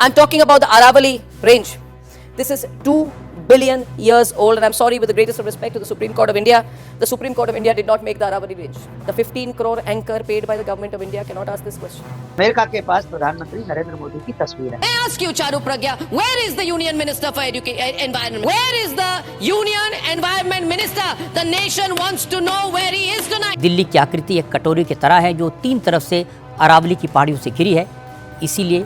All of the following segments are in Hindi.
I'm talking about the Aravalli Range. This is 2 billion years old, and I'm sorry, with the greatest of respect to the Supreme Court of India, the Supreme Court of India did not make the Aravalli Range. The 15 crore anchor paid by the government of India cannot ask this question. America के पास प्रधानमंत्री नरेंद्र मोदी की तस्वीर है। I ask you, Charu Pragya, where is the Union Minister for Environment? Where is the Union Environment Minister? The nation wants to know where he is tonight. Delhi की आकृति एक कटोरी की तरह है जो 3 तरफ से अरावली की पहाड़ियों से घिरी है, इसीलिए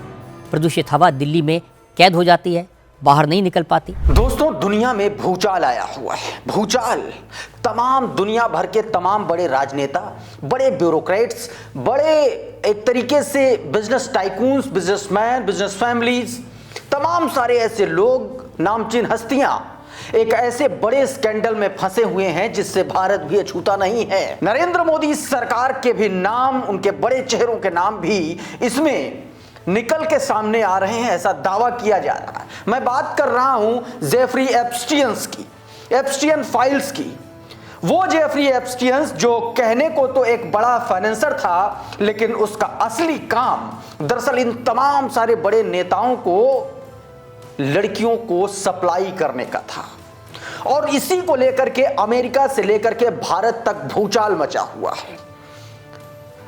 प्रदूषित हवा दिल्ली में कैद हो जाती है, बाहर नहीं निकल पाती। दोस्तों, दुनिया में भूचाल आया हुआ है। भूचाल तमाम दुनिया भर के तमाम बड़े राजनेता, बड़े ब्यूरोक्रेट्स, बड़े एक तरीके से business tycoons, businessman, business families, तमाम सारे ऐसे लोग, नामचीन हस्तियां एक ऐसे बड़े स्कैंडल में फंसे हुए हैं जिससे भारत भी अछूता नहीं है। नरेंद्र मोदी सरकार के भी नाम, उनके बड़े चेहरों के नाम भी इसमें निकल के सामने आ रहे हैं, ऐसा दावा किया जा रहा है। मैं बात कर रहा हूं जेफरी एप्स्टीयंस की, एप्स्टीयन फाइल्स की। वो जेफरी एप्स्टीयंस जो कहने को तो एक बड़ा फाइनेंसर था, लेकिन उसका असली काम दरअसल इन तमाम सारे बड़े नेताओं को, लड़कियों को सप्लाई करने का था। और इसी को लेकर के अमेरिका से लेकर के भारत तक भूचाल मचा हुआ है।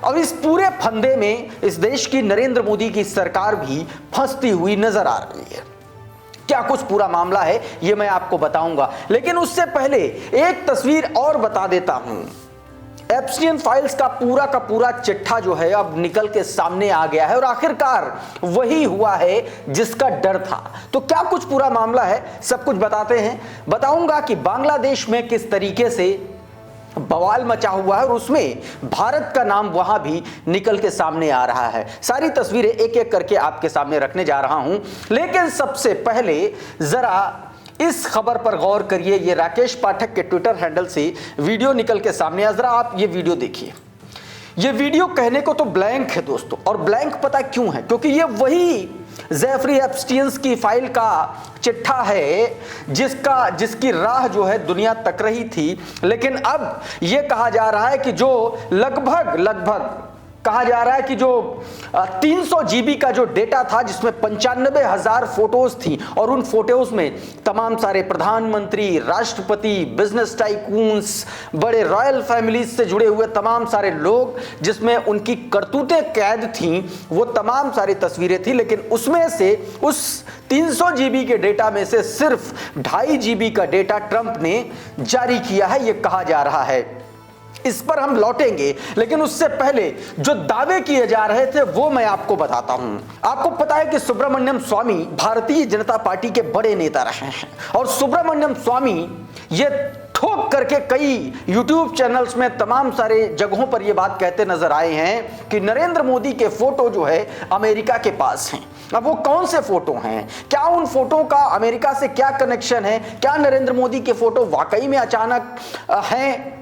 अब इस पूरे फंदे में इस देश की नरेंद्र मोदी की सरकार भी फंसती हुई नजर आ रही है। क्या कुछ पूरा मामला है ये मैं आपको बताऊंगा, लेकिन उससे पहले एक तस्वीर और बता देता हूं। एप्स्टीयन फाइल्स का पूरा चिट्ठा जो है अब निकल के सामने आ गया है और आखिरकार वही हुआ है जिसका डर था। तो क्या कुछ पूरा मामला है, सब कुछ बताते हैं। बताऊंगा कि बांग्लादेश में किस तरीके से बवाल मचा हुआ है और उसमें भारत का नाम वहां भी निकल के सामने आ रहा है। सारी तस्वीरें एक एक करके आपके सामने रखने जा रहा हूं, लेकिन सबसे पहले जरा इस खबर पर गौर करिए। ये राकेश पाठक के ट्विटर हैंडल से वीडियो निकल के सामने आ, जरा आप ये वीडियो देखिए। ये वीडियो कहने को तो ब्लैंक है दोस्तों, और ब्लैंक पता क्यों है? क्योंकि ये वही जेफरी एप्स्टीयंस की फाइल का चिट्ठा है जिसकी राह जो है दुनिया तक रही थी। लेकिन अब यह कहा जा रहा है कि जो लगभग कहा जा रहा है कि जो 300 जीबी का जो डेटा था, जिसमें 95,000 फोटोज थी, और उन फोटोज में तमाम सारे प्रधानमंत्री, राष्ट्रपति, बिजनेस टाइकून्स, बड़े रॉयल फैमिलीज से जुड़े हुए तमाम सारे लोग, जिसमें उनकी करतूतें कैद थीं, वो तमाम सारी तस्वीरें थी। लेकिन उसमें से उस 300 जीबी के डेटा में से सिर्फ 2.5 जीबी का डेटा ट्रंप ने जारी किया है, ये कहा जा रहा है। इस पर हम लौटेंगे, लेकिन उससे पहले जो दावे किए जा रहे थे वो मैं आपको बताता हूं। आपको पता है कि सुब्रमण्यम स्वामी भारतीय जनता पार्टी के बड़े नेता रहे हैं, और सुब्रमण्यम स्वामी ये ठोक करके कई YouTube चैनल्स में तमाम सारे जगहों पर ये बात कहते नजर आए हैं कि नरेंद्र मोदी के फोटो जो है अमेरिका के पास हैं। अब वो कौन से फोटो हैं, क्या उन फोटो का अमेरिका से क्या कनेक्शन है, क्या नरेंद्र मोदी के फोटो वाकई में अचानक हैं?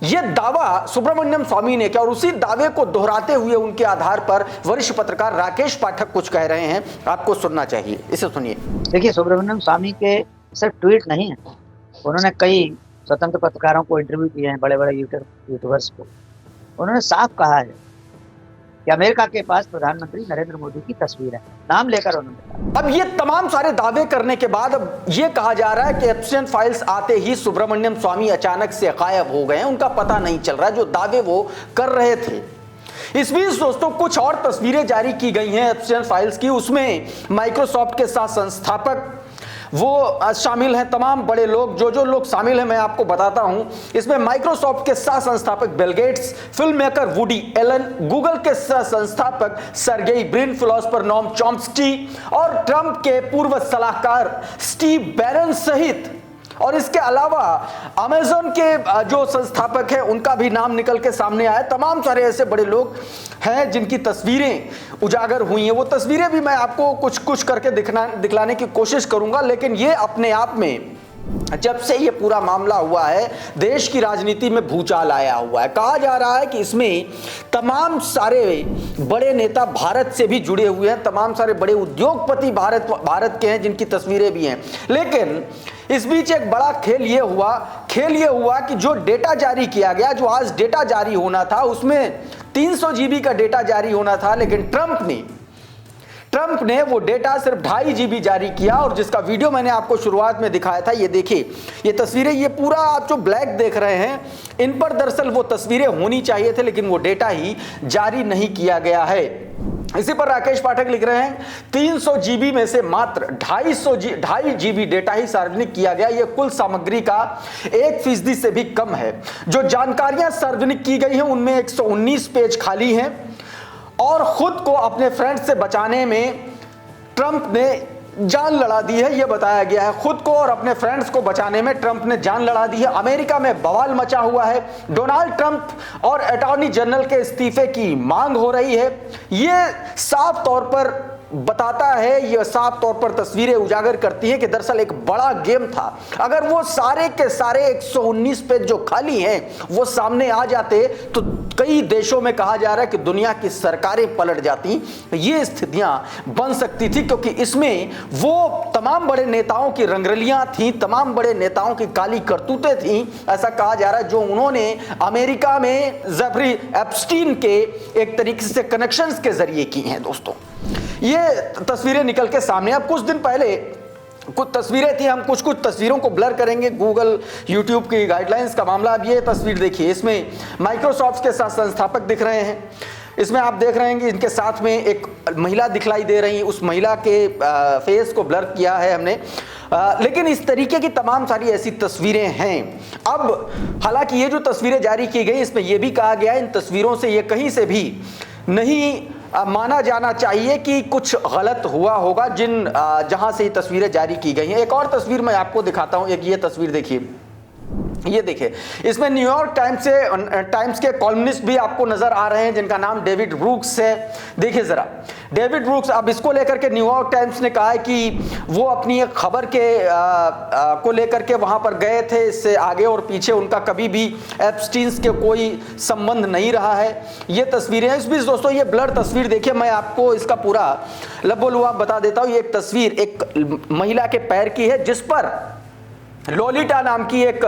यह दावा सुब्रमण्यम स्वामी ने किया, और उसी दावे को दोहराते हुए उनके आधार पर वरिष्ठ पत्रकार राकेश पाठक कुछ कह रहे हैं, आपको सुनना चाहिए। इसे सुनिए। देखिए, सुब्रमण्यम स्वामी के सिर्फ ट्वीट नहीं है, उन्होंने कई स्वतंत्र पत्रकारों को इंटरव्यू किए हैं, बड़े बड़े यूट्यूबर्स को। उन्होंने साफ कहा है कि अमेरिका के पास प्रधानमंत्री नरेंद्र मोदी की तस्वीर है, नाम लेकर उन्होंने। अब ये तमाम सारे दावे करने के बाद अब ये कहा जा रहा है कि एप्स्टीयन फाइल्स आते ही सुब्रमण्यम स्वामी अचानक से गायब हो गए हैं, उनका पता नहीं चल रहा है, जो दावे वो कर रहे थे। इस बीच दोस्तों कुछ और तस्वीरें जारी की गई हैं एप्स्टीयन फाइल्स की। उसमें माइक्रोसॉफ्ट के साथ संस्थापक वो शामिल हैं, तमाम बड़े लोग, जो लोग शामिल हैं मैं आपको बताता हूं। इसमें माइक्रोसॉफ्ट के सह संस्थापक Bill Gates, film maker Woody Allen, Google के सह संस्थापक Sergey Brin, philosopher Noam Chomsky और ट्रंप के पूर्व सलाहकार स्टीव बैरन सहित, और इसके अलावा अमेज़न के जो संस्थापक हैं उनका भी नाम निकल के सामने आया। तमाम सारे ऐसे बड़े लोग हैं जिनकी तस्वीरें उजागर हुई हैं। वो तस्वीरें भी मैं आपको कुछ करके दिखलाने की कोशिश करूंगा, लेकिन ये अपने आप में जब से ये पूरा मामला हुआ है देश की राजनीति में भूचाल आया हुआ है। कहा जा रहा है कि इसमें तमाम सारे बड़े नेता भारत से भी जुड़े हुए हैं, तमाम सारे बड़े उद्योगपति भारत के हैं जिनकी तस्वीरें भी हैं। लेकिन इस बीच एक बड़ा खेल ये हुआ कि जो डेटा जारी किया गया, जो आज डेटा जारी होना था, उसमें 300 जीबी का डेटा जारी होना था, लेकिन ट्रंप ने वो डेटा सिर्फ 2.5 GB जारी किया, और जिसका वीडियो मैंने आपको शुरुआत में दिखाया था, ये देखिए ये तस्वीरें, ये पूरा आप जो ब्लैक देख रहे हैं इन पर दरअसल वो तस्वीरें होनी चाहिए थे, लेकिन वो डेटा ही जारी नहीं किया गया है। इसी पर राकेश पाठक लिख रहे हैं 300 GB में से मात्र 2.5 GB डेटा ही सार्वजनिक किया गया, यह कुल सामग्री का 1% से भी कम है। जो जानकारियां सार्वजनिक की गई हैं उनमें 119 पेज खाली हैं, और खुद को अपने फ्रेंड्स से बचाने में ट्रंप ने जान लड़ा दी है, यह बताया गया है। खुद को और अपने फ्रेंड्स को बचाने में ट्रंप ने जान लड़ा दी है। अमेरिका में बवाल मचा हुआ है, डोनाल्ड ट्रंप और अटॉर्नी जनरल के इस्तीफे की मांग हो रही है। यह साफ तौर पर बताता है, यह साफ तौर पर तस्वीरें उजागर करती हैं कि दरअसल एक बड़ा गेम था। अगर वो सारे के सारे 119 पेज जो खाली हैं वो सामने आ जाते तो कई देशों में कहा जा रहा है कि दुनिया की सरकारें पलट जाती, ये स्थितियां बन सकती थी, क्योंकि इसमें वो तमाम बड़े नेताओं की रंगरलियां थीं, तमाम बड़े नेताओं की काली करतूतें थीं, ऐसा कहा जा रहा है, जो उन्होंने अमेरिका में जेफरी एप्स्टीन के एक तरीके से कनेक्शंस के जरिए की हैं। दोस्तों ये तस्वीरें निकल के सामने, अब कुछ दिन पहले कुछ तस्वीरें थी, हम कुछ तस्वीरों को ब्लर करेंगे, गूगल यूट्यूब की गाइडलाइंस का मामला। अब ये तस्वीर देखिए, इसमें माइक्रोसॉफ्ट के साथ संस्थापक दिख रहे हैं, इसमें आप देख रहे हैं कि इनके साथ में एक महिला दिखलाई दे रही है, उस महिला के फेस को ब्लर किया है हमने, लेकिन इस तरीके की तमाम सारी ऐसी तस्वीरें हैं। अब हालांकि ये जो तस्वीरें जारी की गई इसमें यह भी कहा गया इन तस्वीरों से ये कहीं से भी नहीं माना जाना चाहिए कि कुछ गलत हुआ होगा जहां से ये तस्वीरें जारी की गई हैं। एक और तस्वीर मैं आपको दिखाता हूं, एक ये तस्वीर देखिए, ये देखिए, इसमें न्यूयॉर्क टाइम्स के कॉलमनिस्ट भी आपको नजर आ रहे हैं जिनका नाम डेविड ब्रूक्स है। देखिए जरा, डेविड ब्रूक्स, अब इसको लेकर के न्यूयॉर्क टाइम्स ने कहा है कि वो अपनी एक खबर के को लेकर के वहां पर गए थे, इससे आगे और पीछे उनका कभी भी एप्स्टीन्स के कोई संबंध नहीं रहा है। ये तस्वीरें हैं। इस बीच दोस्तों ये ब्लर तस्वीर देखिए, मैं आपको इसका पूरा लबोलुआब बता देता हूं। ये एक तस्वीर एक महिला के पैर की है जिस पर लोलिटा नाम की एक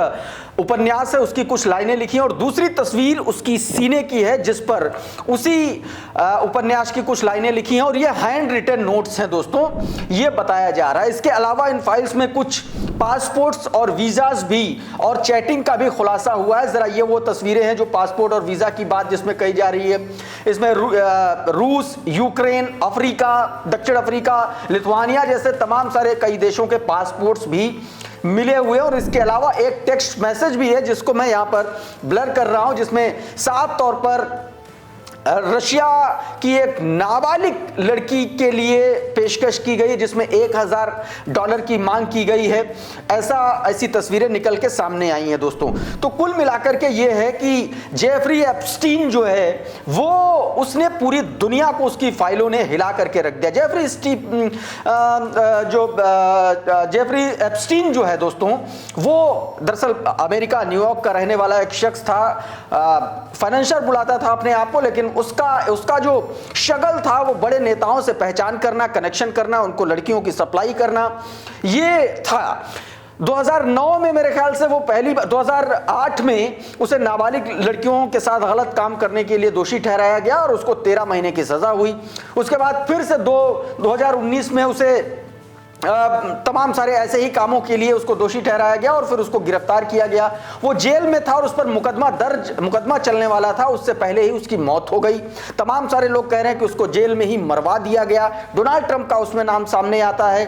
उपन्यास है, उसकी कुछ लाइनें लिखी हैं, और दूसरी तस्वीर उसकी सीने की है जिस पर उसी उपन्यास की कुछ लाइनें लिखी हैं, और ये हैंड रिटन नोट्स हैं दोस्तों, ये बताया जा रहा है। इसके अलावा इन फाइल्स में कुछ पासपोर्ट्स और वीजाज भी और चैटिंग का भी खुलासा हुआ है। जरा ये वो तस्वीरें हैं जो पासपोर्ट और वीजा की बात जिसमें कही जा रही है। इसमें रूस, यूक्रेन, अफ्रीका, दक्षिण अफ्रीका, लिथुआनिया जैसे तमाम सारे कई देशों के पासपोर्ट्स भी मिले हुए, और इसके अलावा एक टेक्स्ट मैसेज भी है जिसको मैं यहां पर ब्लर कर रहा हूं, जिसमें साफ तौर पर रशिया की एक नाबालिग लड़की के लिए पेशकश की गई है जिसमें $1000 की मांग की गई है। ऐसी तस्वीरें निकल के सामने आई हैं दोस्तों। तो कुल मिलाकर के ये है कि जेफरी एप्स्टीन जो है वो उसने पूरी दुनिया को उसकी फाइलों ने हिला करके रख दिया। जेफरी एप्स्टीन जो है दोस्तों वो दरअसल अमेरिका न्यूयॉर्क का रहने वाला एक शख्स था, फाइनेंशियर बुलाता था अपने आप को, लेकिन उसका जो शगल था वो बड़े नेताओं से पहचान करना, कनेक्शन करना, उनको लड़कियों की सप्लाई करना, ये था। 2009 में मेरे ख्याल से वो 2008 में उसे नाबालिग लड़कियों के साथ गलत काम करने के लिए दोषी ठहराया गया और उसको 13 महीने की सजा हुई। उसके बाद फिर से 2019 में उसे तमाम सारे ऐसे ही कामों के लिए उसको दोषी ठहराया गया और फिर उसको गिरफ्तार किया गया। वो जेल में था और उस पर मुकदमा चलने वाला था, उससे पहले ही उसकी मौत हो गई। तमाम सारे लोग कह रहे हैं कि उसको जेल में ही मरवा दिया गया। डोनाल्ड ट्रंप का उसमें नाम सामने आता है,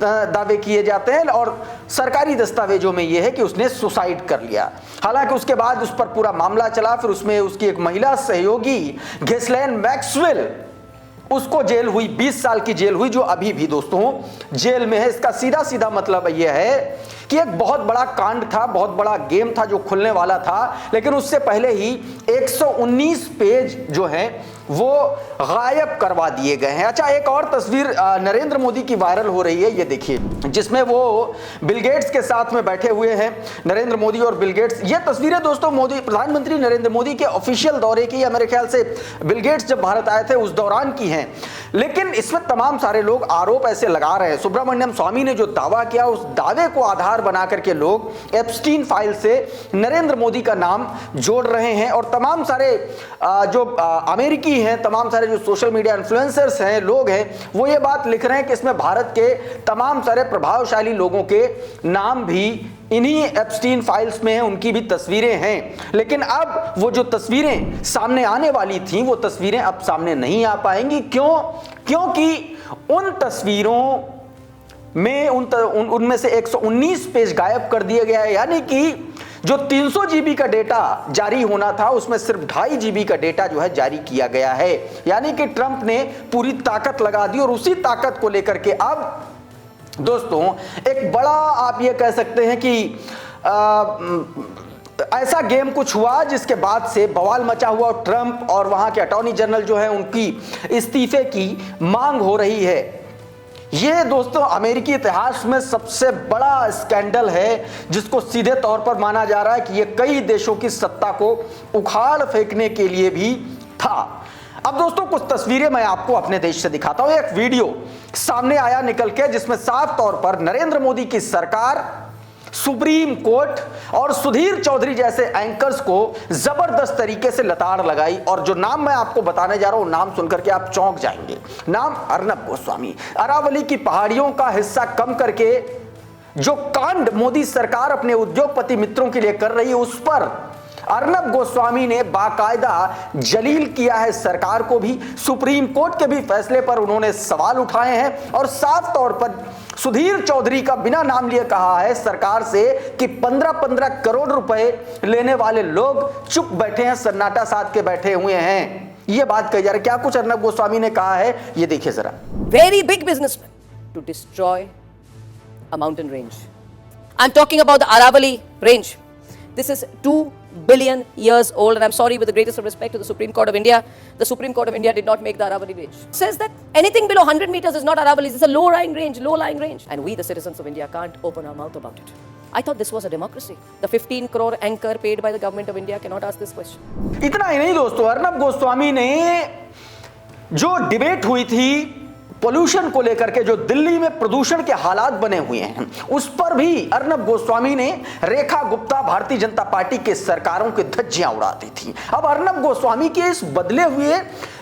दावे किए जाते हैं, और सरकारी दस्तावेजों में यह है कि उसने सुसाइड कर लिया। हालांकि उसके बाद उस पर पूरा मामला चला, फिर उसमें उसकी एक महिला सहयोगी घिस्लैन मैक्सवेल, उसको जेल हुई, 20 साल की जेल हुई, जो अभी भी दोस्तों जेल में है। इसका सीधा सीधा मतलब यह है कि एक बहुत बड़ा कांड था, बहुत बड़ा गेम था जो खुलने वाला था, लेकिन उससे पहले ही 119 पेज जो हैं वो गायब करवा दिए गए हैं। अच्छा, एक और तस्वीर नरेंद्र मोदी की वायरल हो रही है, ये देखिए, जिसमें वो बिल गेट्स के साथ में बैठे हुए हैं, नरेंद्र मोदी और बिल गेट्स। ये तस्वीरें दोस्तों प्रधानमंत्री नरेंद्र मोदी के ऑफिशियल दौरे की, या मेरे ख्याल से बिल गेट्स जब भारत आए थे उस दौरान की हैं, लेकिन इसमें तमाम सारे लोग आरोप ऐसे लगा रहे हैं। सुब्रमण्यम स्वामी ने जो दावा किया, उस दावे को आधार बना करके लोग एप्स्टीन फाइल से नरेंद्र मोदी का नाम जोड़ रहे हैं और तमाम सारे जो अमेरिकी हैं, तमाम सारे जो सोशल मीडिया इन्फ्लुएंसर्स हैं, लोग हैं, वो ये बात लिख रहे हैं कि इसमें भारत के तमाम सारे प्रभावशाली लोगों के नाम भी इन्हीं एप्स्टीन फाइल्स में हैं, उनकी भी तस्वीरें हैं। लेकिन अब वो जो तस्वीरें सामने आने वाली थी वो तस्वीरें अब सामने नहीं आ पाएंगी। क्यों? क्योंकि उन तस्वीरों में उनमें से 119 पेज गायब कर दिया गया है, यानी कि जो 300 जीबी का डेटा जारी होना था उसमें सिर्फ 2.5 जीबी का डेटा जो है जारी किया गया है। यानी कि ट्रंप ने पूरी ताकत लगा दी और उसी ताकत को लेकर के अब दोस्तों एक बड़ा आप ये कह सकते हैं कि ऐसा गेम कुछ हुआ जिसके बाद से बवाल मचा हुआ और ट्रंप और वहां के अटॉर्नी जनरल जो है उनकी इस्तीफे की मांग हो रही है। ये दोस्तों अमेरिकी इतिहास में सबसे बड़ा स्कैंडल है जिसको सीधे तौर पर माना जा रहा है कि ये कई देशों की सत्ता को उखाड़ फेंकने के लिए भी था। अब दोस्तों कुछ तस्वीरें मैं आपको अपने देश से दिखाता हूं। एक वीडियो सामने आया निकल के जिसमें साफ तौर पर नरेंद्र मोदी की सरकार, सुप्रीम कोर्ट और सुधीर चौधरी जैसे एंकर्स को जबरदस्त तरीके से लताड़ लगाई। और जो नाम मैं आपको बताने जा रहा हूं, नाम सुनकर के आप चौंक जाएंगे। नाम अर्नब गोस्वामी। अरावली की पहाड़ियों का हिस्सा कम करके जो कांड मोदी सरकार अपने उद्योगपति मित्रों के लिए कर रही है उस पर अर्नब गोस्वामी ने बाकायदा जलील किया है सरकार को भी। सुप्रीम कोर्ट के भी फैसले पर उन्होंने सवाल उठाए हैं और साफ तौर पर सुधीर चौधरी का बिना नाम लिए कहा है सरकार से कि 15-15 करोड़ रुपए लेने वाले लोग चुप बैठे हैं, सन्नाटा साध के बैठे हुए हैं। यह बात कही जा रही है। क्या कुछ अर्नब गोस्वामी ने कहा है ये देखिए जरा। Very big businessman to destroy a mountain range. I'm talking about the Aravalli range. This is 2 billion years old, and I'm sorry, with the greatest of respect to the Supreme Court of India, the Supreme Court of India did not make the Aravalli range. It says that anything below 100 meters is not Aravalli, it's a low-lying range, and we, the citizens of India, can't open our mouth about it. I thought this was a democracy. The 15 crore anchor paid by the government of India cannot ask this question. इतना ही नहीं दोस्तों, अर्नब गोस्वामी ने जो डिबेट हुई थी पोल्यूशन को लेकर के, जो दिल्ली में प्रदूषण के हालात बने हुए हैं, उस पर भी अर्नब गोस्वामी ने रेखा गुप्ता भारतीय जनता पार्टी के सरकारों की धज्जियां उड़ा दी थी। अब अर्नब गोस्वामी के इस बदले हुए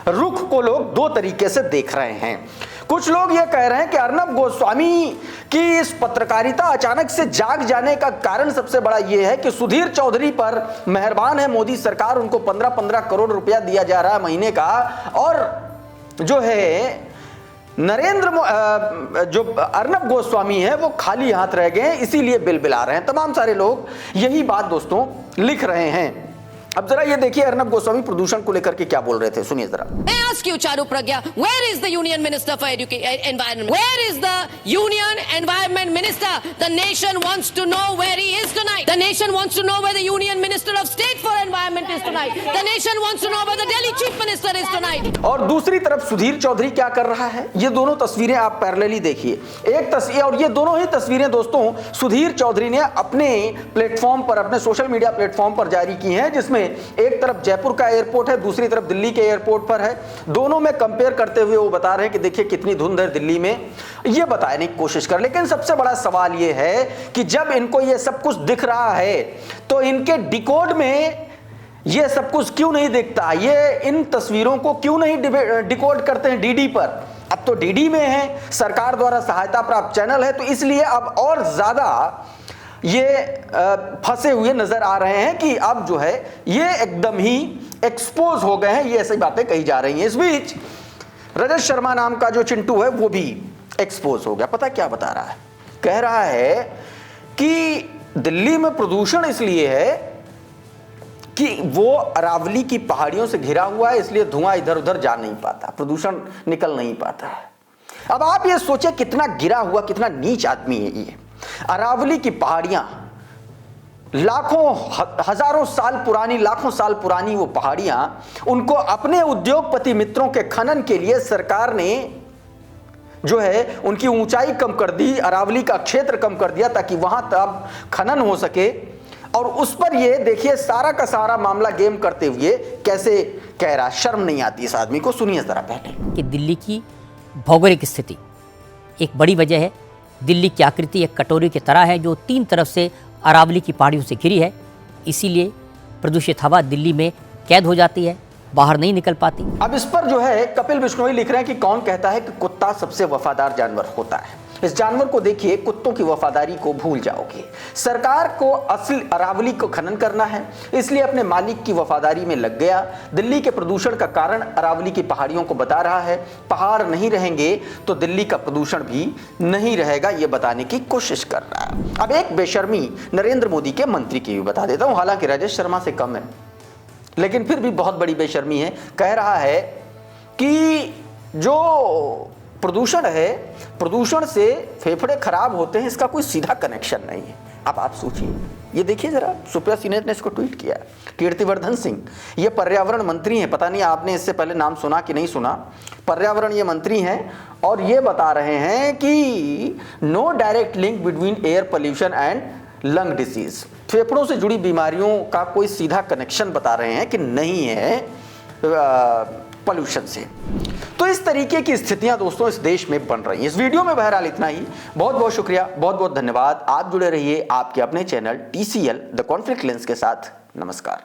रुख को लोग दो तरीके से देख रहे हैं। कुछ लोग ये कह रहे हैं कि अर्नब गोस्वामी की इस पत्रकारिता अचानक से जाग जाने का कारण सबसे बड़ा ये है कि सुधीर चौधरी पर मेहरबान है मोदी सरकार, उनको 15-15 करोड़ रुपया दिया जा रहा है महीने का, और जो है जो अर्नब गोस्वामी है वो खाली हाथ रह गए, इसीलिए बिलबिला रहे हैं। तमाम सारे लोग यही बात दोस्तों लिख रहे हैं। अब जरा ये देखिए अर्नब गोस्वामी प्रदूषण को लेकर के क्या बोल रहे थे, सुनिए जरा। I ask you, Charu Pragya, where is the Union Minister for Environment? Where is the Union Environment Minister? The nation wants to know where he is tonight. The nation wants to know where the Union Minister of State for Environment is tonight. The nation wants to know where the Delhi Chief Minister is tonight. और दूसरी तरफ सुधीर चौधरी क्या कर रहा है, ये दोनों तस्वीरें आप पैरेलली देखिए। एक तस्वीर, और ये दोनों ही तस्वीरें दोस्तों सुधीर चौधरी ने अपने प्लेटफॉर्म पर, अपने सोशल मीडिया प्लेटफॉर्म पर जारी की हैं, जिसमें एक तरफ जयपुर का एयरपोर्ट है, दूसरी तरफ दिल्ली के एयरपोर्ट पर है। दोनों में कंपेयर करते हुए वो बता रहे हैं कि देखिए कितनी धुंध है दिल्ली में, ये बताने की कोशिश कर। लेकिन सबसे बड़ा सवाल ये है कि जब इनको ये सब कुछ दिख रहा है तो इनके डिकोड में ये सब कुछ क्यों नहीं दिखता, ये इन तस्वीरों को क्यों नहीं डिकोड करते हैं डीडी पर। अब तो डीडी में है, सरकार द्वारा सहायता प्राप्त चैनल है, तो इसलिए अब और ज्यादा ये फंसे हुए नजर आ रहे हैं कि अब जो है ये एकदम ही एक्सपोज हो गए हैं, ये ऐसी बातें कही जा रही हैं। इस बीच रजत शर्मा नाम का जो चिंटू है वो भी एक्सपोज हो गया। पता क्या बता रहा है, कह रहा है कि दिल्ली में प्रदूषण इसलिए है कि वो अरावली की पहाड़ियों से घिरा हुआ है, इसलिए धुआं इधर उधर जा नहीं पाता, प्रदूषण निकल नहीं पाता है। अब आप ये सोचे कितना गिरा हुआ, कितना नीच आदमी है ये। अरावली की पहाड़ियां लाखों हजारों साल पुरानी, लाखों साल पुरानी वो पहाड़ियां, उनको अपने उद्योगपति मित्रों के खनन के लिए सरकार ने जो है उनकी ऊंचाई कम कर दी, अरावली का क्षेत्र कम कर दिया ताकि वहां तब खनन हो सके। और उस पर ये देखिए सारा का सारा मामला गेम करते हुए कैसे कह रहा, शर्म नहीं आती इस आदमी को। सुनिए जरा पहले। कि दिल्ली की भौगोलिक स्थिति एक बड़ी वजह है दिल्ली की आकृति एक कटोरी की तरह है जो तीन तरफ से अरावली की पहाड़ियों से घिरी है, इसीलिए प्रदूषित हवा दिल्ली में कैद हो जाती है, बाहर नहीं निकल पाती। अब इस पर जो है कपिल बिश्नोई लिख रहे हैं कि कौन कहता है कि कुत्ता सबसे वफादार जानवर होता है। इस जानवर को देखिए, कुत्तों की वफादारी को भूल जाओगे। सरकार को असली अरावली को खनन करना है, इसलिए अपने मालिक की वफादारी में लग गया। दिल्ली के प्रदूषण का कारण अरावली की पहाड़ियों को बता रहा है। पहाड़ नहीं रहेंगे तो दिल्ली का प्रदूषण भी नहीं रहेगा, ये बताने की कोशिश कर रहा है। अब एक बेशर्मी नरेंद्र मोदी के मंत्री की भी बता देता हूं, हालांकि राजेश शर्मा से कम है, लेकिन फिर भी बहुत बड़ी बेशर्मी है। कह रहा है कि जो प्रदूषण है, प्रदूषण से फेफड़े खराब होते हैं, इसका कोई सीधा कनेक्शन नहीं है। अब आप सोचिए, ये देखिए जरा, सुप्रिया सीनेत ने इसको ट्वीट किया। कीर्तिवर्धन सिंह ये पर्यावरण मंत्री हैं, पता नहीं आपने इससे पहले नाम सुना कि नहीं सुना। पर्यावरण ये मंत्री हैं और ये बता रहे हैं कि no direct link between air pollution and lung disease, फेफड़ों से जुड़ी बीमारियों का कोई सीधा कनेक्शन बता रहे हैं कि नहीं है पोल्यूशन से। तो इस तरीके की स्थितियां दोस्तों इस देश में बन रही हैं। इस वीडियो में बहरहाल इतना ही। बहुत बहुत शुक्रिया, बहुत बहुत धन्यवाद। आप जुड़े रहिए आपके अपने channel TCL the conflict lens के साथ। नमस्कार।